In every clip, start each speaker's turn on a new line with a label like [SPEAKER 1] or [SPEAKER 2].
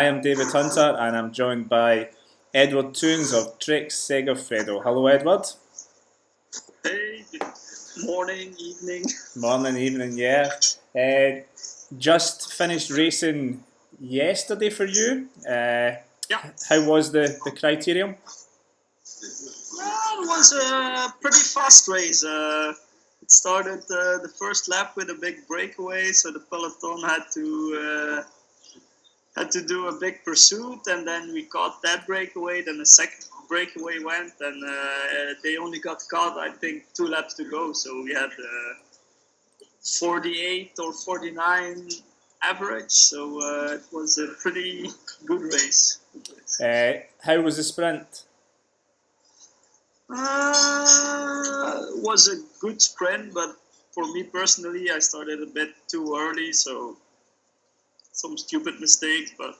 [SPEAKER 1] I am David Hunter and I'm joined by Edward Theuns of Trek Segafredo. Hello, Edward.
[SPEAKER 2] Hey, good morning, evening.
[SPEAKER 1] Morning, evening, yeah. Just finished racing yesterday for you.
[SPEAKER 2] Yeah,
[SPEAKER 1] How was the criterium?
[SPEAKER 2] well, it was a pretty fast race. It started the first lap with a big breakaway, so the peloton had to do a big pursuit, and then we caught that breakaway. Then the second breakaway went, and they only got caught, I think, 2 laps to go. So we had 48 or 49 average. So it was a pretty good race.
[SPEAKER 1] How was the sprint?
[SPEAKER 2] Was a good sprint, but for me personally, I started a bit too early, so some stupid mistakes, but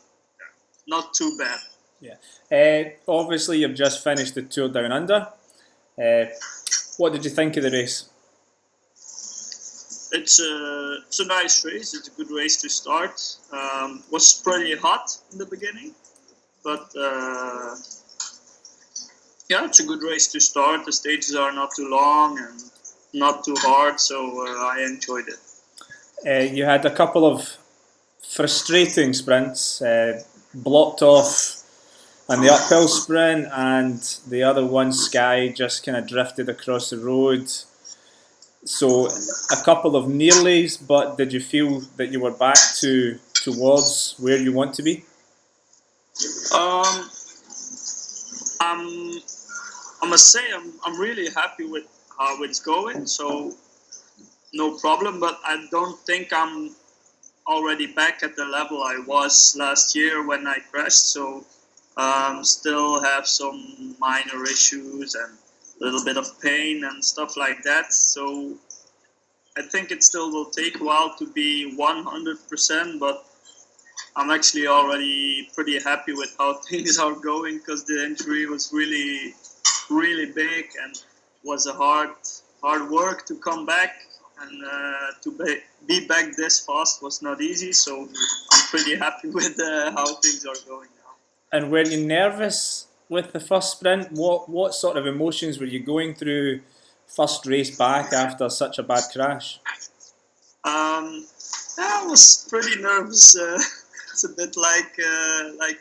[SPEAKER 2] not too bad.
[SPEAKER 1] Yeah. Obviously, you've just finished the Tour Down Under. What did you think of the race?
[SPEAKER 2] It's a nice race. It's a good race to start. Was pretty hot in the beginning, but yeah, it's a good race to start. The stages are not too long and not too hard, so I enjoyed it.
[SPEAKER 1] You had a couple of frustrating sprints, blocked off on the uphill sprint, and the other one, Sky, just kind of drifted across the road. So a couple of nearlies, but did you feel that you were back towards where you want to be?
[SPEAKER 2] I must say I'm really happy with how it's going, so no problem. But I don't think I'm already back at the level I was last year when I crashed. So still have some minor issues and a little bit of pain and stuff like that. So I think it still will take a while to be 100%, but I'm actually already pretty happy with how things are going, because the injury was really, really big and was a hard work to come back, and to be back this fast was not easy. So I'm pretty happy with how things are going now.
[SPEAKER 1] And were you nervous with the first sprint? What sort of emotions were you going through first race back after such a bad crash?
[SPEAKER 2] I was pretty nervous. It's a bit like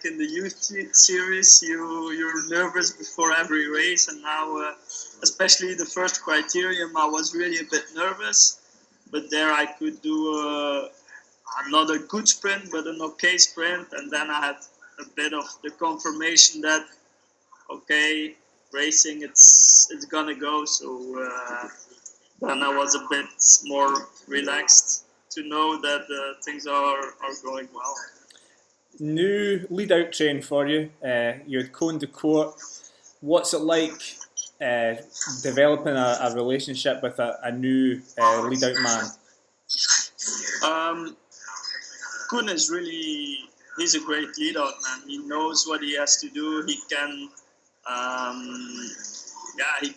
[SPEAKER 2] in the youth series, you're nervous before every race, and now especially the first criterium, I was really a bit nervous. But there I could do another good sprint, but an okay sprint, and then I had a bit of the confirmation that okay, racing it's gonna go. So then I was a bit more relaxed to know that things are going well.
[SPEAKER 1] New lead-out train for you. You had Cône de Court. What's it like developing a relationship with a new lead-out man?
[SPEAKER 2] Koen is he's a great lead-out man. He knows what he has to do. He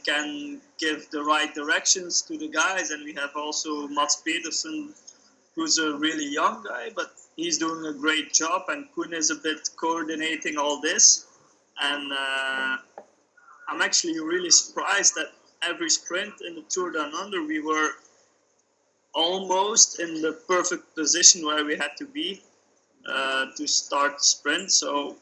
[SPEAKER 2] can give the right directions to the guys. And we have also Mats Pedersen, who's a really young guy, but he's doing a great job, and Koen is a bit coordinating all this. And I'm actually really surprised that every sprint in the Tour Down Under, we were almost in the perfect position where we had to be to start the sprint. So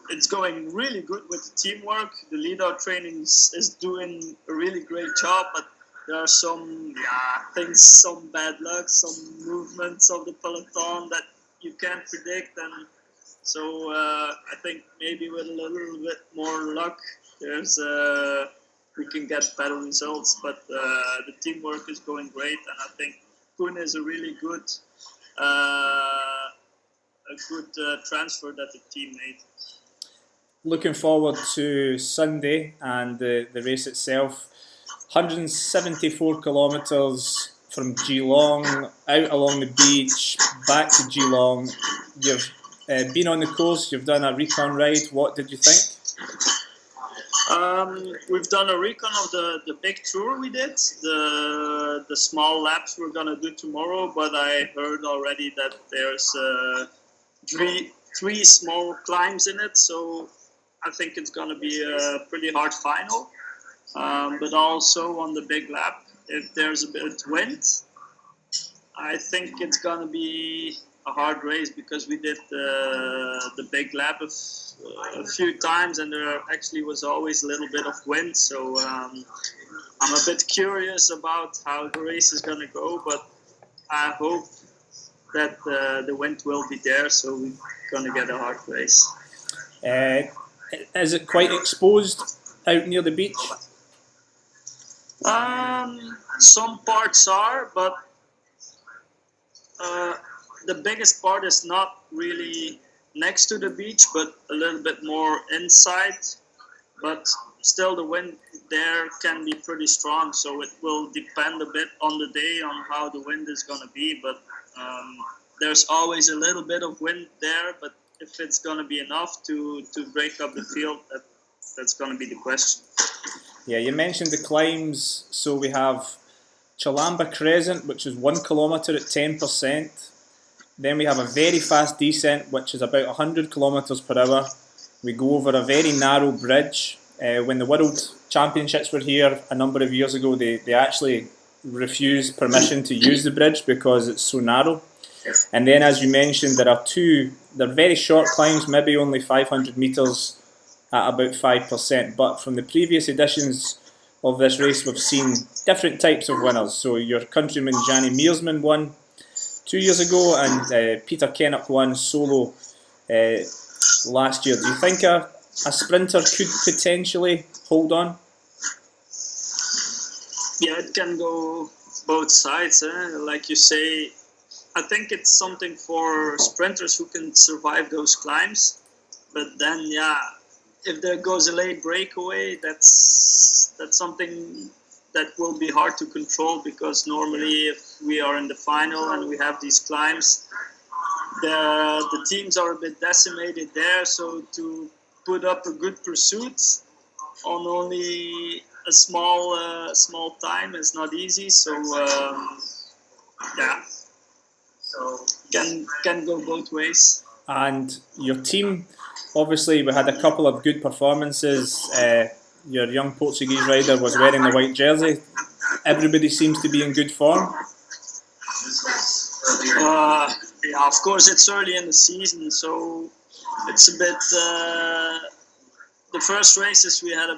[SPEAKER 2] it's going really good with the teamwork. The lead-out training is doing a really great job, but there are some things, some bad luck, some movements of the peloton that you can't predict, and so I think maybe with a little bit more luck, we can get better results. But the teamwork is going great, and I think Koen is a really good transfer that the team made.
[SPEAKER 1] Looking forward to Sunday and the race itself. 174 kilometres from Geelong, out along the beach, back to Geelong. You've been on the course, you've done a recon ride. What did you think?
[SPEAKER 2] We've done a recon of the big tour we did. The small laps we're going to do tomorrow, but I heard already that there's three small climbs in it, so I think it's going to be a pretty hard final. But also on the big lap, if there's a bit of wind, I think it's going to be a hard race because we did the big lap a few times and there actually was always a little bit of wind. So I'm a bit curious about how the race is going to go, but I hope that the wind will be there, so we're going to get a hard race.
[SPEAKER 1] Is it quite exposed out near the beach?
[SPEAKER 2] Some parts are, but the biggest part is not really next to the beach, but a little bit more inside. But still, the wind there can be pretty strong, so it will depend a bit on the day on how the wind is going to be. But there's always a little bit of wind there, but if it's going to be enough to break up the field, that's going to be the question.
[SPEAKER 1] Yeah, you mentioned the climbs. So we have Chalamba Crescent, which is 1 kilometre at 10%. Then we have a very fast descent, which is about 100 kilometres per hour. We go over a very narrow bridge. When the World Championships were here a number of years ago, they actually refused permission to use the bridge because it's so narrow. And then, as you mentioned, they're very short climbs, maybe only 500 metres at about 5%. But from the previous editions of this race, we've seen different types of winners. So your countryman Gianni Meersman won 2 years ago, and Peter Kennock won solo last year. Do you think a sprinter could potentially hold on?
[SPEAKER 2] Yeah, it can go both sides. Like you say, I think it's something for sprinters who can survive those climbs. But then, yeah, if there goes a late breakaway, that's something that will be hard to control, because normally if we are in the final and we have these climbs, the teams are a bit decimated there. So to put up a good pursuit on only a small time is not easy. So yeah, so can go both ways.
[SPEAKER 1] And your team, obviously, we had a couple of good performances. Your young Portuguese rider was wearing the white jersey. Everybody seems to be in good form.
[SPEAKER 2] Yeah, of course, it's early in the season, so it's a bit. The first races we had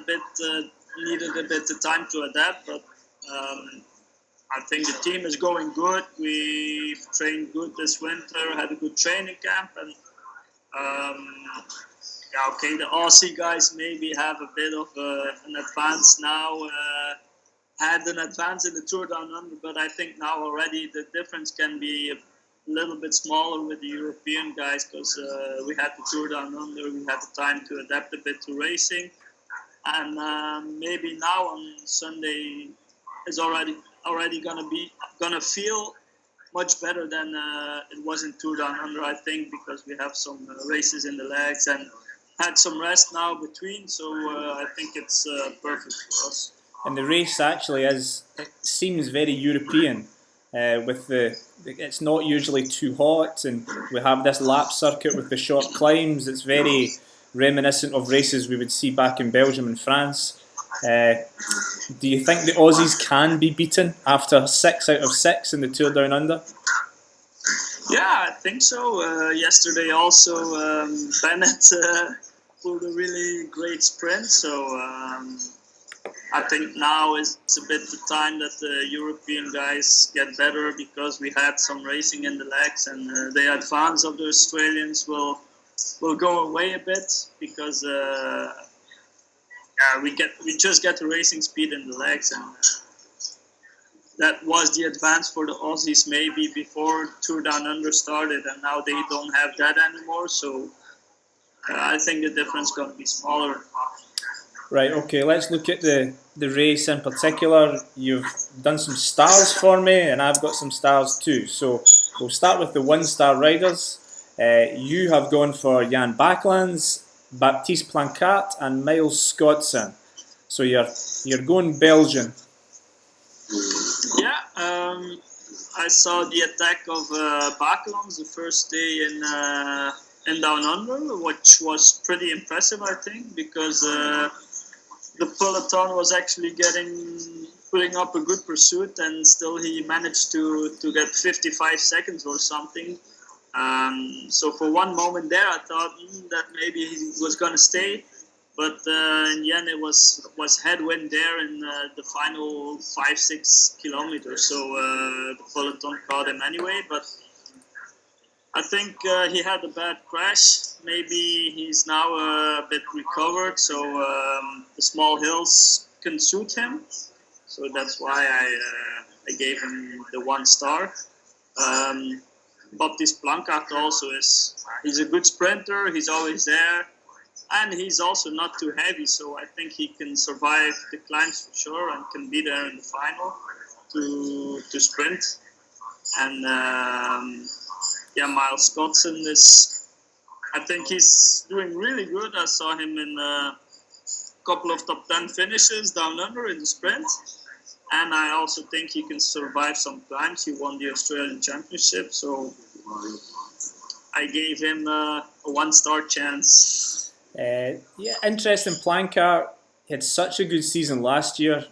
[SPEAKER 2] needed a bit of time to adapt, but I think the team is going good. We've trained good this winter, had a good training camp, and yeah, okay, the Aussie guys maybe have a bit of an advance now. Had an advance in the Tour Down Under, but I think now already the difference can be a little bit smaller with the European guys, because we had the Tour Down Under, we had the time to adapt a bit to racing, and maybe now on Sunday is already gonna feel much better than it was in Tour Down Under, I think, because we have some races in the legs and had some rest now between, so I think it's perfect for us.
[SPEAKER 1] And the race actually seems very European. It's not usually too hot, and we have this lap circuit with the short climbs. It's very reminiscent of races we would see back in Belgium and France. Do you think the Aussies can be beaten after 6 out of 6 in the Tour Down Under?
[SPEAKER 2] Yeah, I think so. Yesterday also Bennett pulled a really great sprint, so I think now is a bit the time that the European guys get better, because we had some racing in the legs, and the advance of the Australians will go away a bit, because we just get the racing speed in the legs, and that was the advance for the Aussies maybe before Tour Down Under started, and now they don't have that anymore. So I think the difference is going to be smaller.
[SPEAKER 1] Right, okay, let's look at the race in particular. You've done some stars for me, and I've got some stars too. So we'll start with the 1-star riders. You have gone for Jan Backlands, Baptiste Plancat, and Miles Scottson. So you're going Belgian.
[SPEAKER 2] Yeah, I saw the attack of Bakelons the first day in Down Under, which was pretty impressive, I think, because the peloton was actually putting up a good pursuit, and still he managed to get 55 seconds or something. So for one moment there, I thought that maybe he was going to stay, but in the end it was headwind there in the final 5-6 kilometers. So the peloton caught him anyway, but I think he had a bad crash. Maybe he's now a bit recovered, so the small hills can suit him. So that's why I gave him the 1 star. Baptiste Planckaert also he's a good sprinter. He's always there, and he's also not too heavy. So I think he can survive the climbs for sure and can be there in the final to sprint. And Miles Scotson I think he's doing really good. I saw him in a couple of top 10 finishes down under in the sprint. And I also think he can survive some climbs. He won the Australian Championship, so I gave him a 1 star chance.
[SPEAKER 1] Interesting. Planckaert had such a good season last year.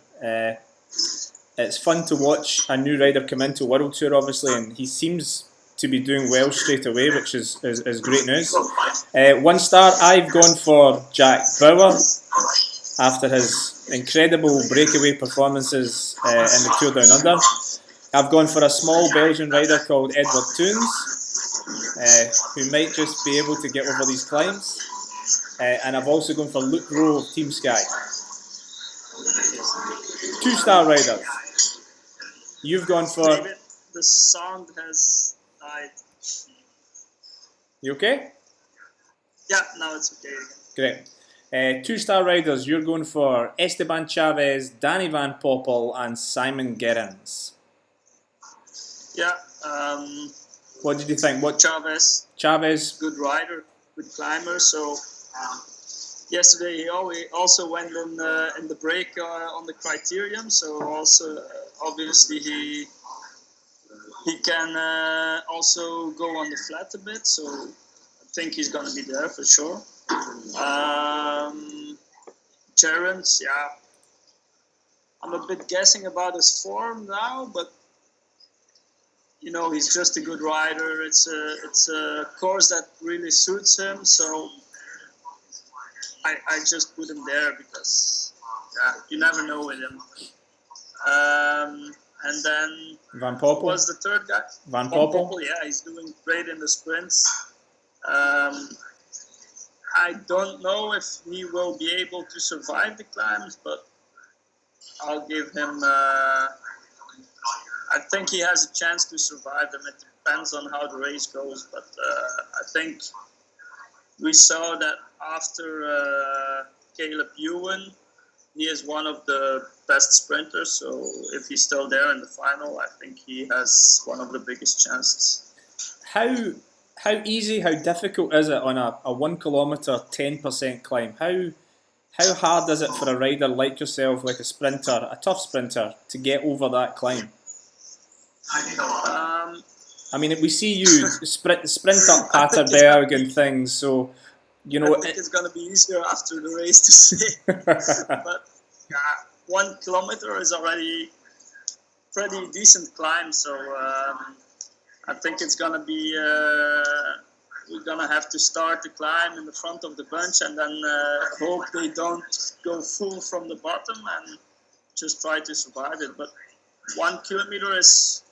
[SPEAKER 1] It's fun to watch a new rider come into World Tour, obviously, and he seems to be doing well straight away, which is great news. 1 star, I've gone for Jack Bauer after his incredible breakaway performances in the Tour Down Under. I've gone for a small Belgian rider called Edward Theuns, who might just be able to get over these climbs. And I've also gone for Luke Rowe of Team Sky. 2 star riders. You've gone for...
[SPEAKER 2] David, the sound has died.
[SPEAKER 1] You okay?
[SPEAKER 2] Yeah, now it's okay again.
[SPEAKER 1] Great. 2 star riders, you're going for Esteban Chavez, Danny Van Poppel, and Simon Gerrans.
[SPEAKER 2] Yeah.
[SPEAKER 1] What did you think? Chavez,
[SPEAKER 2] good rider, good climber. So yesterday he also went in the break on the criterium. So also obviously he can also go on the flat a bit. So I think he's going to be there for sure. Gerrans, yeah, I'm a bit guessing about his form now, but he's just a good rider. It's a course that really suits him, so I just put him there because you never know with him. And then
[SPEAKER 1] Van Poppel
[SPEAKER 2] was the third guy.
[SPEAKER 1] Van Poppel,
[SPEAKER 2] yeah, he's doing great in the sprints. I don't know if he will be able to survive the climbs, but I'll give him... I think he has a chance to survive them. It depends on how the race goes, but I think we saw that after Caleb Ewan, he is one of the best sprinters, so if he's still there in the final, I think he has one of the biggest chances.
[SPEAKER 1] How easy, how difficult is it on a 1 kilometre 10% climb? How hard is it for a rider like yourself, like a sprinter, a tough sprinter, to get over that climb? I mean, we see you sprint up Paterberg and things, so
[SPEAKER 2] I think it's going to be easier after the race to say. But 1 kilometre is already pretty decent climb, so I think it's going to be... we're going to have to start the climb in the front of the bunch and then hope they don't go full from the bottom and just try to survive it. But 1 kilometre is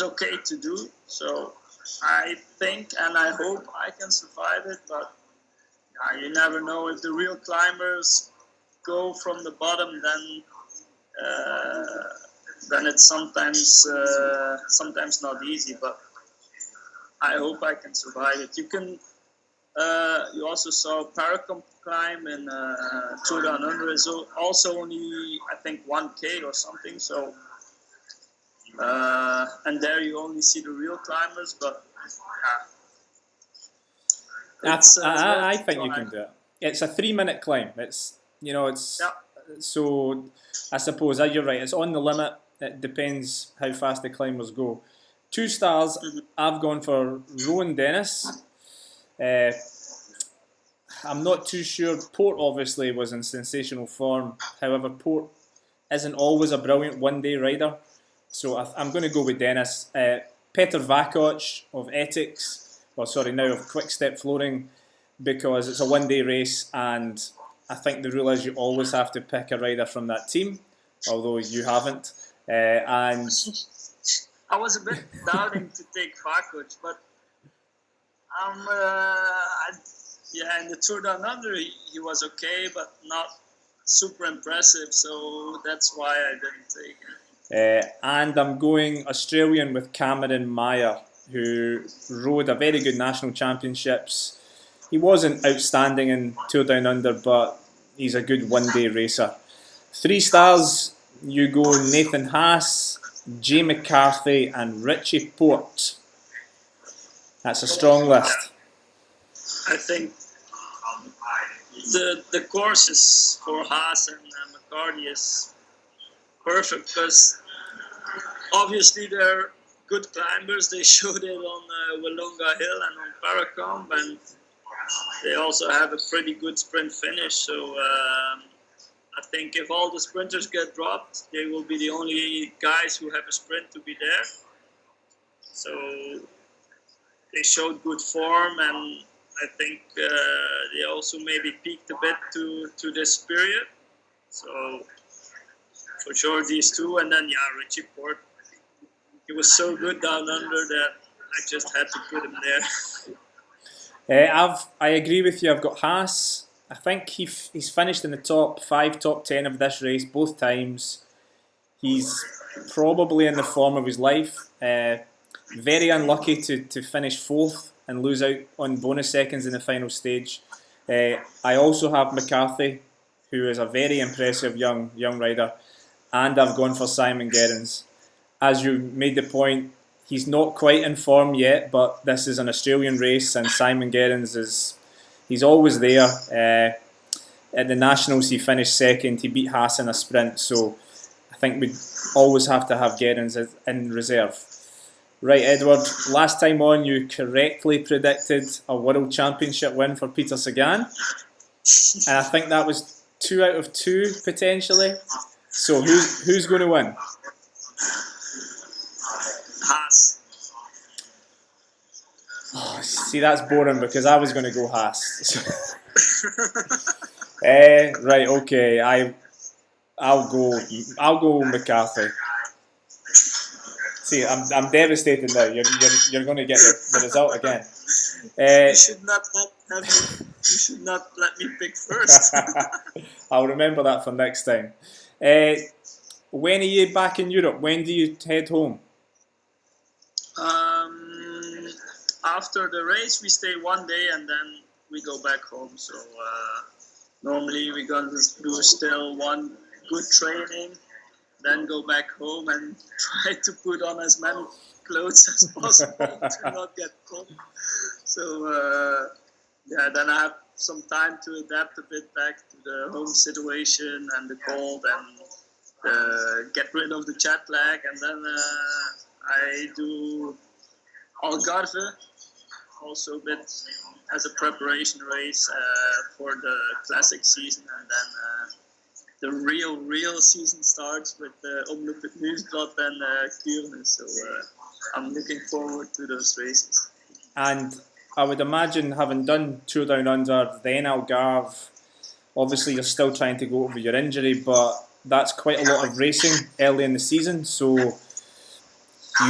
[SPEAKER 2] okay to do, so I think and I hope I can survive it, but you never know. If the real climbers go from the bottom, then it's sometimes not easy, but I hope I can survive it. You also saw Paracomp climb in Tour Down Under is also only, I think, 1K or something, so and there you only see the real climbers, but
[SPEAKER 1] I think you can do it. It's a 3-minute climb. So I suppose you're right. It's on the limit. It depends how fast the climbers go. 2 stars, I've gone for Rowan Dennis. I'm not too sure. Port obviously was in sensational form. However, Port isn't always a brilliant one-day rider. So I'm going to go with Dennis. Petr Vakoc of Ethics, now of Quick Step Flooring, because it's a one-day race, and I think the rule is you always have to pick a rider from that team, although you haven't. And
[SPEAKER 2] I was a bit doubting to take Vakoc, but in the Tour Down Under he was okay, but not super impressive, so that's why I didn't take him.
[SPEAKER 1] And I'm going Australian with Cameron Meyer, who rode a very good national championships. He wasn't outstanding in Tour Down Under, but he's a good one-day racer. 3 stars, you go Nathan Haas, Jay McCarthy and Richie Porte. That's a strong list.
[SPEAKER 2] I think the courses for Haas and McCarthy is perfect, because obviously they're good climbers. They showed it on Willunga Hill and on Paracombe, and they also have a pretty good sprint finish. So I think if all the sprinters get dropped, they will be the only guys who have a sprint to be there. So they showed good form, and I think they also maybe peaked a bit to this period. So for sure these two, and then Richie Porte. He was so good down under that I just had to put him there.
[SPEAKER 1] I agree with you. I've got Haas. I think he's finished in the top 5, top 10 of this race both times. He's probably in the form of his life. Very unlucky to finish 4th and lose out on bonus seconds in the final stage. I also have McCarthy, who is a very impressive young rider, and I've gone for Simon Gerrans. As you made the point, he's not quite in form yet, but this is an Australian race, and Simon Gerrans he's always there. At the Nationals, he finished 2nd. He beat Haas in a sprint, so I think we'd always have to have Gerrans in reserve. Right, Edward, last time on you correctly predicted a World Championship win for Peter Sagan, and I think that was 2 out of 2 potentially. So who's going to win?
[SPEAKER 2] Haas.
[SPEAKER 1] Oh, see, that's boring because I was going to go Haas. Right, okay. I'll go McCarthy. See, I'm devastated now. You're going to get the result again.
[SPEAKER 2] You should not let me pick first.
[SPEAKER 1] I'll remember that for next time. When are you back in Europe? When do you head home?
[SPEAKER 2] After the race, we stay 1 day and then we go back home. So normally we're going to do still one good training, then go back home and try to put on as many clothes as possible to not get cold. So then I have some time to adapt a bit back to the home situation and the cold, and get rid of the jet lag, and then I do Algarve, also a bit as a preparation race for the classic season, and then the real season starts with Omloop het Nieuwsblad and Kuurne. So I'm looking forward to those races.
[SPEAKER 1] And I would imagine, having done Tour Down Under, then Algarve, obviously you're still trying to go over your injury, but that's quite a lot of racing early in the season, so you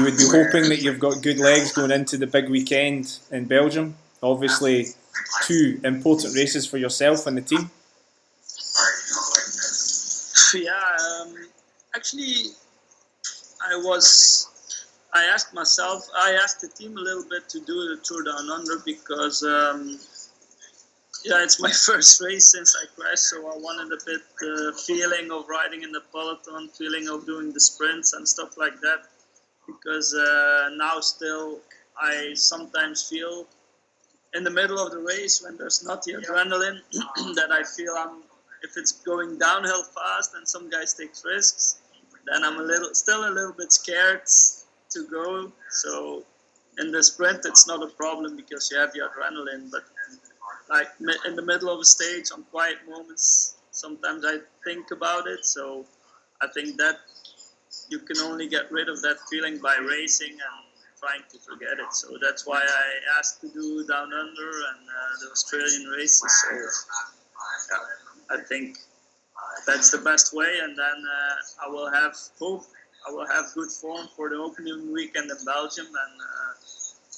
[SPEAKER 1] would be hoping that you've got good legs going into the big weekend in Belgium. Obviously 2 important races for yourself and the team.
[SPEAKER 2] Yeah, actually I asked the team a little bit to do the Tour Down Under because it's my first race since I crashed, so I wanted a bit the feeling of riding in the peloton, feeling of doing the sprints and stuff like that, because now still I sometimes feel in the middle of the race when there's not the adrenaline that I feel if it's going downhill fast and some guys take risks, then I'm still a little bit scared to go. So in the sprint, it's not a problem because you have the adrenaline. But like in the middle of a stage, on quiet moments, sometimes I think about it. So I think that you can only get rid of that feeling by racing and trying to forget it. So that's why I asked to do Down Under and the Australian races. So yeah, I think that's the best way, and then I will have good form for the opening weekend in Belgium, and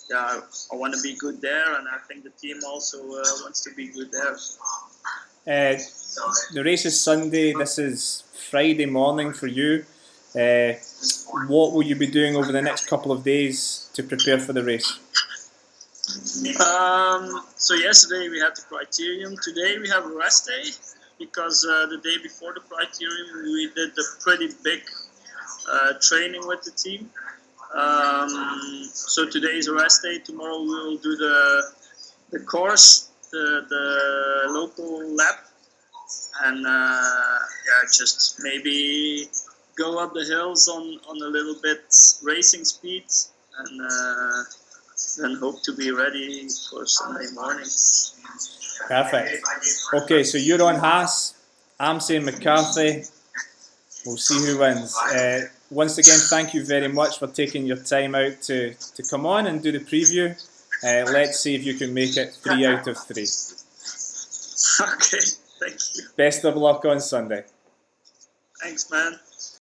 [SPEAKER 2] yeah, I want to be good there, and I think the team also wants to be good there.
[SPEAKER 1] The race is Sunday. This is Friday morning for you. What will you be doing over the next couple of days to prepare for the race?
[SPEAKER 2] So yesterday we had the criterium. Today we have a rest day because the day before the criterium we did a pretty big training with the team. So today is a rest day. Tomorrow we will do the course, the local lap, and just maybe go up the hills on a little bit racing speed, and then hope to be ready for Sunday morning.
[SPEAKER 1] Perfect. Okay, so you're on Haas. I'm saying McCarthy. We'll see who wins. Once again, thank you very much for taking your time out to come on and do the preview. Let's see if you can make it 3 out of 3.
[SPEAKER 2] Okay, thank you.
[SPEAKER 1] Best of luck on Sunday.
[SPEAKER 2] Thanks, man.